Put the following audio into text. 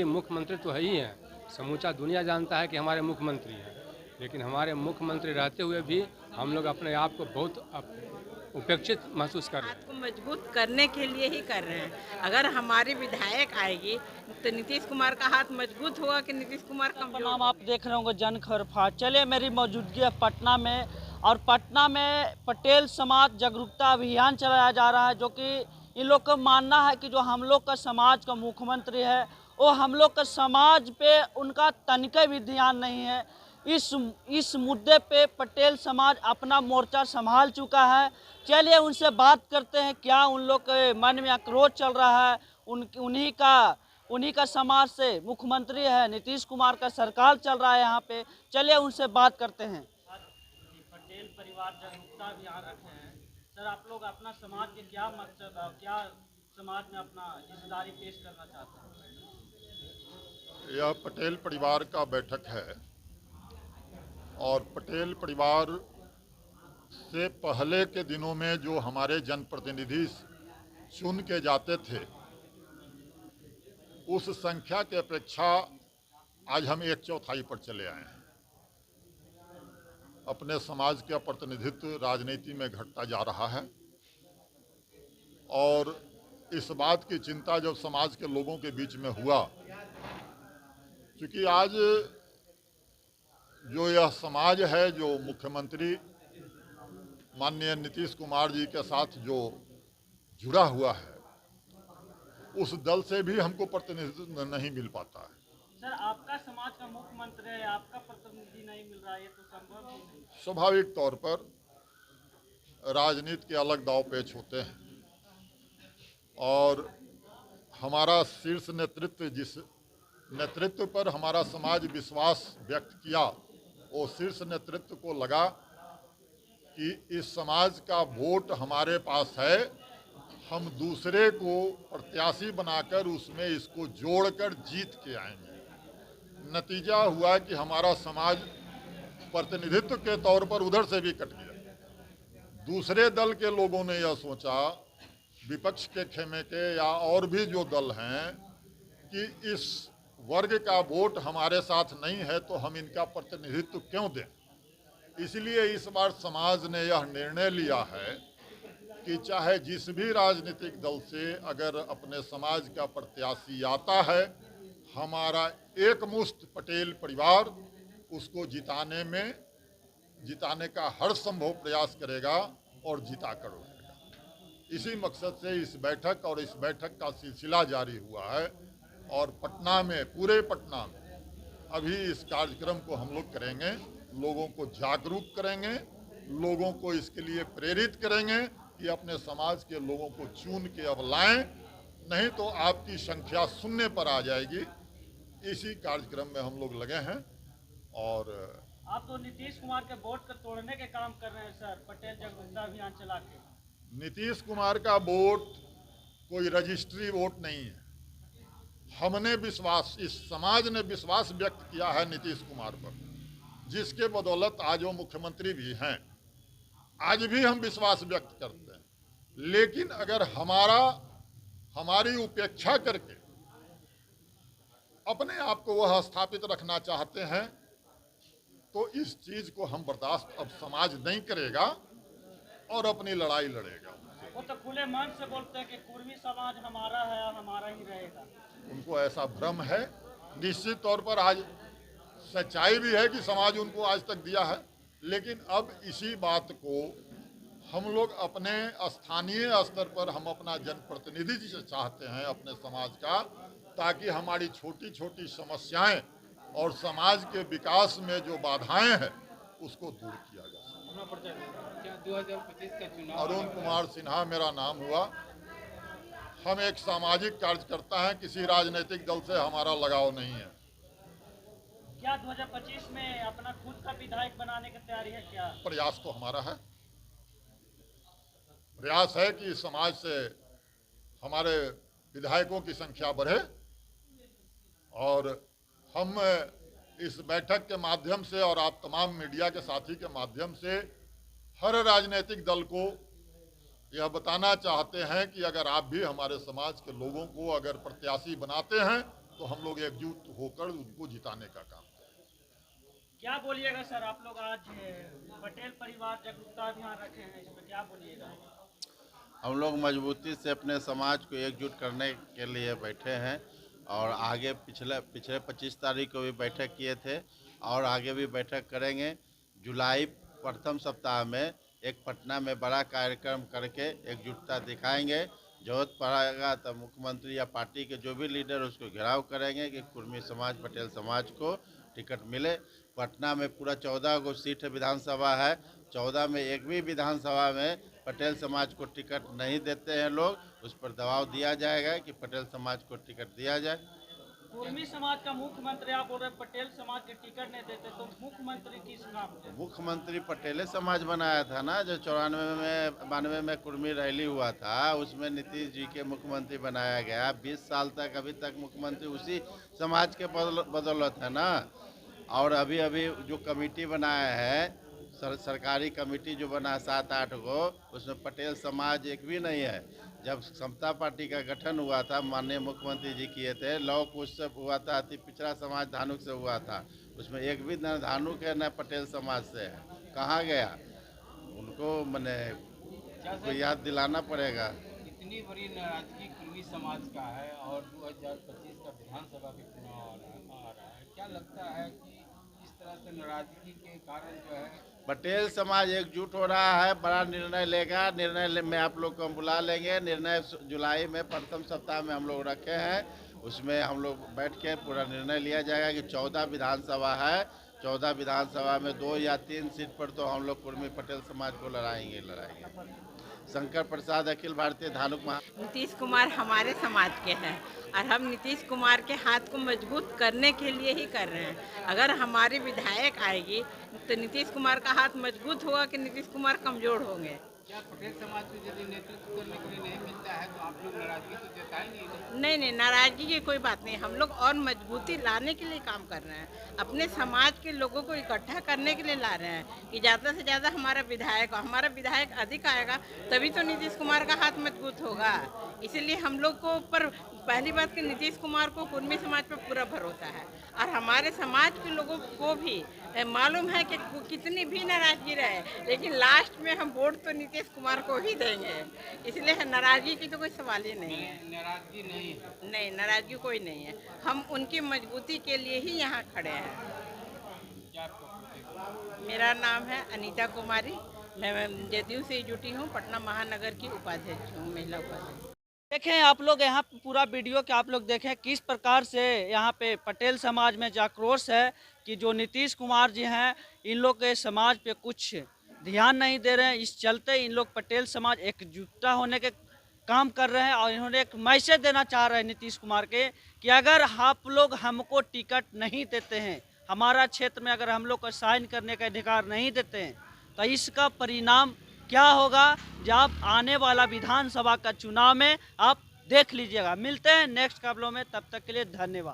मुख्यमंत्री तो है ही हैं, समूचा दुनिया जानता है कि हमारे मुख्यमंत्री हैं, लेकिन हमारे मुख्यमंत्री रहते हुए भी हम लोग अपने आप को बहुत उपेक्षित महसूस कर रहे हैं। हाथ को मजबूत करने के लिए ही कर रहे हैं। अगर हमारी विधायक आएगी तो नीतीश कुमार का हाथ मजबूत होगा कि नीतीश कुमार कमजोर नाम होगा? आप देख रहे होंगे जन खरफा। चलिए, मेरी मौजूदगी है पटना में, और पटना में पटेल समाज जागरूकता अभियान चलाया जा रहा है, जो कि इन लोग का मानना है कि जो हम लोग का समाज का मुख्यमंत्री है वो हम लोग का समाज पे उनका तनिक भी ध्यान नहीं है। इस मुद्दे पे पटेल समाज अपना मोर्चा संभाल चुका है। चलिए उनसे बात करते हैं, क्या उन लोग के मन में आक्रोश चल रहा है। उन्हीं का समाज से मुख्यमंत्री है, नीतीश कुमार का सरकार चल रहा है यहाँ पे। चलिए उनसे बात करते हैं। पटेल परिवार जागरूकता अभियान रखे हैं सर, आप लोग अपना समाज के क्या मकसद और क्या समाज में अपना हिस्सेदारी पेश करना चाहते हैं? यह पटेल परिवार का बैठक है और पटेल परिवार से पहले के दिनों में जो हमारे जनप्रतिनिधि चुन के जाते थे, उस संख्या की अपेक्षा आज हम 1/4 पर चले आए हैं। अपने समाज का प्रतिनिधित्व राजनीति में घटता जा रहा है और इस बात की चिंता जब समाज के लोगों के बीच में हुआ, क्योंकि आज जो यह समाज है, जो मुख्यमंत्री माननीय नीतीश कुमार जी के साथ जो जुड़ा हुआ है, उस दल से भी हमको प्रतिनिधित्व नहीं मिल पाता है। सर, आपका समाज का मुख्यमंत्री है, आपका प्रतिनिधि नहीं मिल रहा है, ये तो संभव ही नहीं। स्वाभाविक तौर पर राजनीति के अलग दाव पेच होते हैं और हमारा शीर्ष नेतृत्व, जिस नेतृत्व पर हमारा समाज विश्वास व्यक्त किया, वो शीर्ष नेतृत्व को लगा कि इस समाज का वोट हमारे पास है, हम दूसरे को प्रत्याशी बनाकर उसमें इसको जोड़कर जीत के आएंगे। नतीजा हुआ कि हमारा समाज प्रतिनिधित्व के तौर पर उधर से भी कट गया। दूसरे दल के लोगों ने यह सोचा, विपक्ष के खेमे के या और भी जो दल हैं, कि इस वर्ग का वोट हमारे साथ नहीं है तो हम इनका प्रतिनिधित्व क्यों दें। इसलिए इस बार समाज ने यह निर्णय लिया है कि चाहे जिस भी राजनीतिक दल से अगर अपने समाज का प्रत्याशी आता है, हमारा एकमुश्त पटेल परिवार उसको जिताने का हर संभव प्रयास करेगा और जिता कर रहेगा। इसी मकसद से इस बैठक और इस बैठक का सिलसिला जारी हुआ है और पटना में, पूरे पटना में अभी इस कार्यक्रम को हम लोग करेंगे, लोगों को जागरूक करेंगे, लोगों को इसके लिए प्रेरित करेंगे कि अपने समाज के लोगों को चुन के अब लाएं, नहीं तो आपकी संख्या शून्य पर आ जाएगी। इसी कार्यक्रम में हम लोग लगे हैं। और आप तो नीतीश कुमार के वोट को तोड़ने के काम कर रहे हैं सर, पटेल जागरूकता अभियान चला के। नीतीश कुमार का वोट कोई रजिस्ट्री वोट नहीं है। हमने विश्वास, इस समाज ने विश्वास व्यक्त किया है नीतीश कुमार पर, जिसके बदौलत आज वो मुख्यमंत्री भी हैं। आज भी हम विश्वास व्यक्त करते हैं, लेकिन अगर हमारी उपेक्षा करके अपने आप को वह स्थापित रखना चाहते हैं, तो इस चीज को हम बर्दाश्त अब समाज नहीं करेगा और अपनी लड़ाई लड़ेगा। वो तो खुले मन से बोलते हैं कि कुर्मी समाज हमारा है, हमारा ही रहेगा। उनको ऐसा भ्रम है। निश्चित तौर पर आज सच्चाई भी है कि समाज उनको आज तक दिया है, लेकिन अब इसी बात को हम लोग अपने स्थानीय स्तर पर हम अपना जनप्रतिनिधि चाहते हैं अपने समाज का, ताकि हमारी छोटी छोटी समस्याएं और समाज के विकास में जो बाधाएं हैं उसको दूर किया जा सके। 2025 का चुनाव अरुण कुमार सिन्हा मेरा नाम हुआ। हम एक सामाजिक कार्यकर्ता हैं, किसी राजनीतिक दल से हमारा लगाव नहीं है। क्या 2025 में अपना खुद का विधायक बनाने की तैयारी है क्या? प्रयास तो हमारा है। प्रयास है कि समाज से हमारे विधायकों की संख्या बढ़े और हम इस बैठक के माध्यम से और आप तमाम मीडिया के साथी के माध्यम से हर राजनीतिक दल को यह बताना चाहते हैं कि अगर आप भी हमारे समाज के लोगों को अगर प्रत्याशी बनाते हैं तो हम लोग एकजुट होकर उनको जिताने का काम करें। क्या बोलिएगा सर, आप लोग आज पटेल परिवार जागरूकता अभियान रखे हैं, इसमें क्या बोलिएगा? हम लोग मजबूती से अपने समाज को एकजुट करने के लिए बैठे हैं और आगे पिछले 25 तारीख को भी बैठक किए थे और आगे भी बैठक करेंगे। जुलाई प्रथम सप्ताह में एक पटना में बड़ा कार्यक्रम करके एकजुटता दिखाएंगे। जरूरत पड़ेगा तो मुख्यमंत्री या पार्टी के जो भी लीडर उसको घेराव करेंगे कि कुर्मी समाज पटेल समाज को टिकट मिले। पटना में पूरा 14 गो सीट विधानसभा है, 14 में एक भी विधानसभा में पटेल समाज को टिकट नहीं देते हैं लोग, उस पर दबाव दिया जाएगा कि पटेल समाज को टिकट दिया जाए। कुर्मी समाज का मुख्यमंत्री आप बोल रहे हैं, पटेल समाज के टिकट नहीं देते, तो मुख्यमंत्री किस नाम से? मुख्यमंत्री पटेले समाज बनाया था ना, जो 92 में कुर्मी रैली हुआ था, उसमें नीतीश जी के मुख्यमंत्री बनाया गया। 20 साल तक अभी तक मुख्यमंत्री उसी समाज के बदौलत है ना। और अभी जो कमेटी बनाया है, सरकारी कमेटी जो बना 7-8 गो, उसमें पटेल समाज एक भी नहीं है। जब समता पार्टी का गठन हुआ था, माननीय मुख्यमंत्री जी किए थे, लौ कुश से हुआ था, अति पिछड़ा समाज धानुक से हुआ था, उसमें एक भी न धानुक है न पटेल समाज से है। कहाँ गया उनको, मैंने को याद दिलाना पड़ेगा। इतनी बड़ी नाराजगी कुर्मी समाज का है और 2025 का विधानसभा भी चुनाव आ रहा है, क्या लगता है कि इस तरह से नाराजगी के कारण जो है पटेल समाज एकजुट हो रहा है, बड़ा निर्णय लेगा। निर्णय में आप लोग को हम बुला लेंगे। निर्णय जुलाई में प्रथम सप्ताह में हम लोग रखे हैं, उसमें हम लोग बैठ के पूरा निर्णय लिया जाएगा कि 14 विधानसभा है, 14 विधानसभा में 2 या 3 सीट पर तो हम लोग कुर्मी पटेल समाज को लड़ाएंगे। शंकर प्रसाद, अखिल भारतीय धानुक नीतीश कुमार हमारे समाज के हैं और हम नीतीश कुमार के हाथ को मजबूत करने के लिए ही कर रहे हैं। अगर हमारी विधायक आएगी तो नीतीश कुमार का हाथ मजबूत होगा कि नीतीश कुमार कमजोर होंगे। क्या पटेल समाज को यदि नेतृत्व करने के लिए नहीं मिलता है तो आप लोग नाराजगी तो जताएंगे? नहीं, नाराजगी की कोई बात नहीं। हम लोग और मजबूती लाने के लिए काम कर रहे हैं, अपने समाज के लोगों को इकट्ठा करने के लिए ला रहे हैं कि ज़्यादा से ज़्यादा हमारा विधायक अधिक आएगा, तभी तो नीतीश कुमार का हाथ मजबूत होगा। इसीलिए हम लोग को ऊपर पहली बात कि नीतीश कुमार को कुर्मी समाज पर पूरा भरोसा है और हमारे समाज के लोगों को भी मालूम है कि कितनी भी नाराजगी रहे, लेकिन लास्ट में हम वोट तो नीतीश कुमार को ही देंगे। इसलिए नाराजगी की तो कोई सवाल ही नहीं है। नाराजगी नहीं है? नहीं, नाराजगी कोई नहीं है। हम उनकी मजबूती के लिए ही यहाँ खड़े हैं। क्या आपको? मेरा नाम है अनीता कुमारी, मैं जदयू से जुटी हूँ, पटना महानगर की उपाध्यक्ष हूँ, महिला उपाध्यक्ष। देखें आप लोग यहाँ पूरा वीडियो के आप लोग देखें किस प्रकार से यहाँ पे पटेल समाज में आक्रोश है कि जो नीतीश कुमार जी हैं, इन लोग के समाज पे कुछ ध्यान नहीं दे रहे हैं। इस चलते इन लोग पटेल समाज एकजुटता होने के काम कर रहे हैं और इन्होंने एक मैसेज देना चाह रहे हैं नीतीश कुमार के कि अगर आप लोग हमको टिकट नहीं देते हैं, हमारा क्षेत्र में अगर हम लोग को साइन करने का अधिकार नहीं देते हैं, तो इसका परिणाम क्या होगा जब आने वाला विधानसभा का चुनाव में आप देख लीजिएगा। मिलते हैं नेक्स्ट खबरों में, तब तक के लिए धन्यवाद।